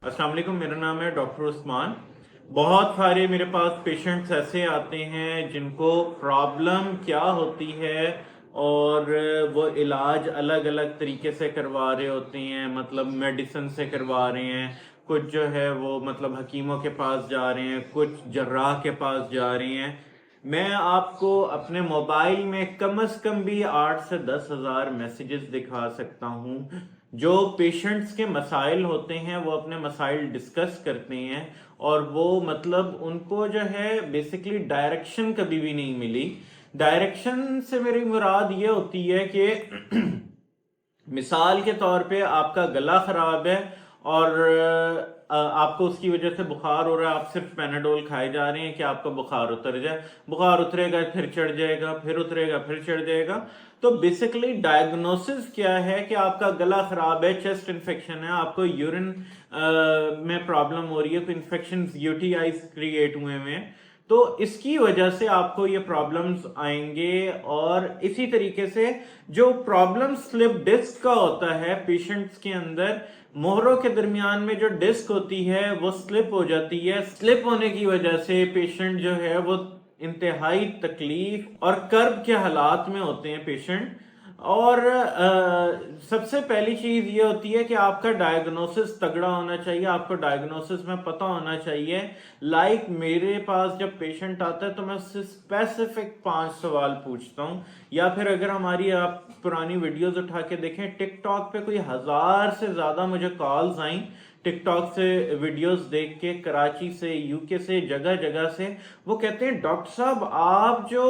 अस्सलाम वालेकुम, मेरा नाम है डॉक्टर उस्मान। बहुत सारे मेरे पास पेशेंट्स ऐसे आते हैं जिनको प्रॉब्लम क्या होती है और वो इलाज अलग अलग तरीके से करवा रहे होते हैं। मतलब मेडिसिन से करवा रहे हैं, कुछ जो है वो मतलब हकीमों के पास जा रहे हैं, कुछ जर्राह के पास जा रहे हैं। मैं आपको अपने मोबाइल में कम से कम भी 8 से 10 हज़ार मैसेजेस दिखा सकता हूँ। जो पेशेंट्स के मसाइल होते हैं वो अपने मसाइल डिस्कस करते हैं और वो मतलब उनको जो है बेसिकली डायरेक्शन कभी भी नहीं मिली। डायरेक्शन से मेरी मुराद ये होती है कि मिसाल के तौर पे आपका गला खराब है और आपको उसकी वजह से बुखार हो रहा है, आप सिर्फ पैनाडोल खाए जा रहे हैं कि आपका बुखार उतर जाए। बुखार उतरेगा फिर चढ़ जाएगा, फिर उतरेगा फिर चढ़ जाएगा। तो बेसिकली डायग्नोसिस क्या है कि आपका गला खराब है, चेस्ट इन्फेक्शन है, आपको यूरिन में प्रॉब्लम हो रही है, कोई इन्फेक्शन यूटीआई क्रिएट हुए हैं, तो इसकी वजह से आपको ये प्रॉब्लम्स आएंगे। और इसी तरीके से जो प्रॉब्लम स्लिप डिस्क का होता है पेशेंट्स के अंदर, मोहरों के दरमियान में जो डिस्क होती है वो स्लिप हो जाती है। स्लिप होने की वजह से पेशेंट जो है वो इंतहाई तकलीफ और कर्ब के हालात में होते हैं पेशेंट। और सबसे पहली चीज ये होती है कि आपका डायग्नोसिस तगड़ा होना चाहिए, आपको डायग्नोसिस में पता होना चाहिए। लाइक मेरे पास जब पेशेंट आता है तो मैं उससे स्पेसिफिक 5 सवाल पूछता हूँ, या फिर अगर हमारी आप पुरानी वीडियोस उठा के देखें, टिकटॉक पे कोई 1000 से ज्यादा मुझे कॉल्स आई टिकटॉक से वीडियोस देख के, कराची से, यूके से, जगह जगह से। वो कहते हैं डॉक्टर साहब आप जो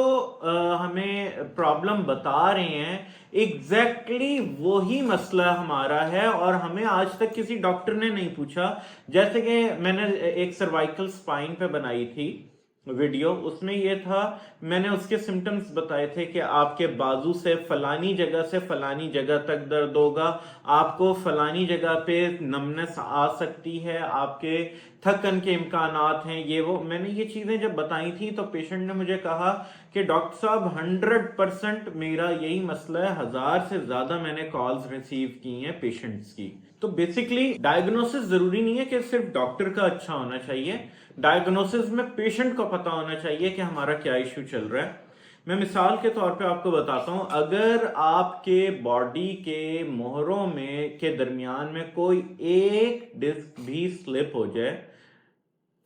हमें प्रॉब्लम बता रहे हैं एग्जैक्टली वही मसला हमारा है और हमें आज तक किसी डॉक्टर ने नहीं पूछा। जैसे कि मैंने एक सर्वाइकल स्पाइन पे बनाई थी वीडियो, उसमें ये था, मैंने उसके सिम्टम्स बताए थे कि आपके बाजू से फलानी जगह तक दर्द होगा, आपको फलानी जगह पे नमनेस आ सकती है, आपके थकन के इम्कानात हैं, ये वो। मैंने ये चीजें जब बताई थी तो पेशेंट ने मुझे कहा कि डॉक्टर साहब 100% मेरा यही मसला है, 1000 से ज्यादा मैंने कॉल्स रिसीव की हैं पेशेंट्स की। तो बेसिकली डायग्नोसिस जरूरी नहीं है कि सिर्फ डॉक्टर का अच्छा होना चाहिए, डायग्नोसिस में पेशेंट को पता होना चाहिए कि हमारा क्या इश्यू चल रहा है। मैं मिसाल के तौर पे आपको बताता हूं, अगर आपके बॉडी के मोहरों में के दरमियान में कोई एक डिस्क भी स्लिप हो जाए,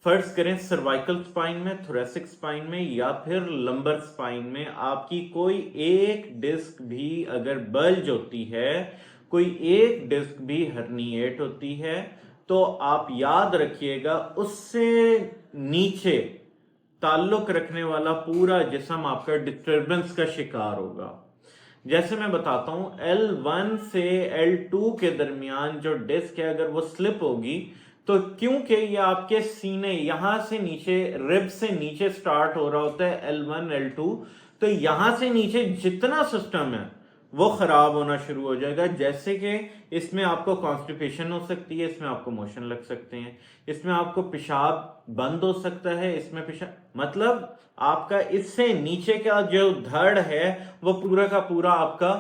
फर्ज करें सर्वाइकल स्पाइन में, थोरेसिक स्पाइन में या फिर लंबर स्पाइन में, आपकी कोई एक डिस्क भी अगर बल्ज होती है, कोई एक डिस्क भी हर्निएट होती है, तो आप याद रखिएगा उससे नीचे ताल्लुक रखने वाला पूरा जिस्म आपका डिस्टरबेंस का शिकार होगा। जैसे मैं बताता हूं, L1 से L2 के दरमियान जो डिस्क है अगर वो स्लिप होगी, तो क्योंकि ये आपके सीने यहां से नीचे, रिब से नीचे स्टार्ट हो रहा होता है L1 L2, तो यहां से नीचे जितना सिस्टम है वो खराब होना शुरू हो जाएगा। जैसे कि इसमें आपको कॉन्स्टिपेशन हो सकती है, इसमें आपको मोशन लग सकते हैं, इसमें आपको पेशाब बंद हो सकता है, इसमें पेशाब मतलब आपका इससे नीचे का जो धड़ है वो पूरा का पूरा आपका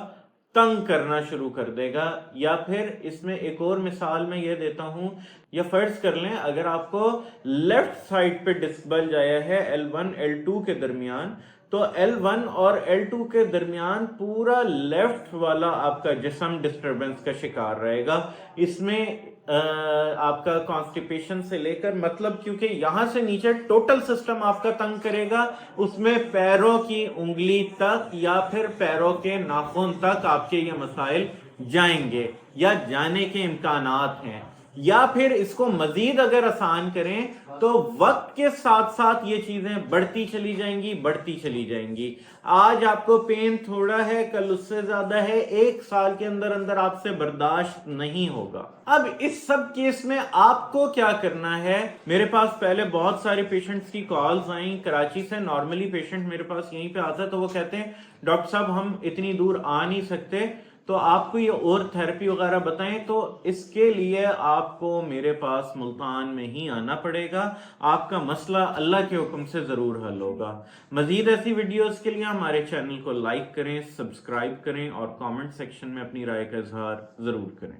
तंग करना शुरू कर देगा। या फिर इसमें एक और मिसाल मैं ये देता हूं, या फर्ज कर लें अगर आपको लेफ्ट साइड पे डिस्क बल्ज आया है L1 L2 के दरमियान, तो L1 और L2 के दरमियान पूरा लेफ्ट वाला आपका जिस्म डिस्टरबेंस का शिकार रहेगा। इसमें आपका कॉन्स्टिपेशन से लेकर, मतलब क्योंकि यहां से नीचे टोटल सिस्टम आपका तंग करेगा, उसमें पैरों की उंगली तक या फिर पैरों के नाखून तक आपके ये मसाइल जाएंगे या जाने के इम्कानात हैं। या फिर इसको मजीद अगर आसान करें तो वक्त के साथ साथ ये चीजें बढ़ती चली जाएंगी। आज आपको पेन थोड़ा है, कल उससे ज्यादा है, 1 साल के अंदर अंदर आपसे बर्दाश्त नहीं होगा। अब इस सब केस में आपको क्या करना है? मेरे पास पहले बहुत सारे पेशेंट्स की कॉल्स आई कराची से। नॉर्मली पेशेंट मेरे पास यहीं पे आता है तो वो कहते हैं डॉक्टर साहब हम इतनी दूर आ नहीं सकते, तो आपको ये और थेरेपी वगैरह बताएं। तो इसके लिए आपको मेरे पास मुल्तान में ही आना पड़ेगा, आपका मसला अल्लाह के हुक्म से जरूर हल होगा। मजीद ऐसी वीडियोस के लिए हमारे चैनल को लाइक करें, सब्सक्राइब करें और कमेंट सेक्शन में अपनी राय का इजहार जरूर करें।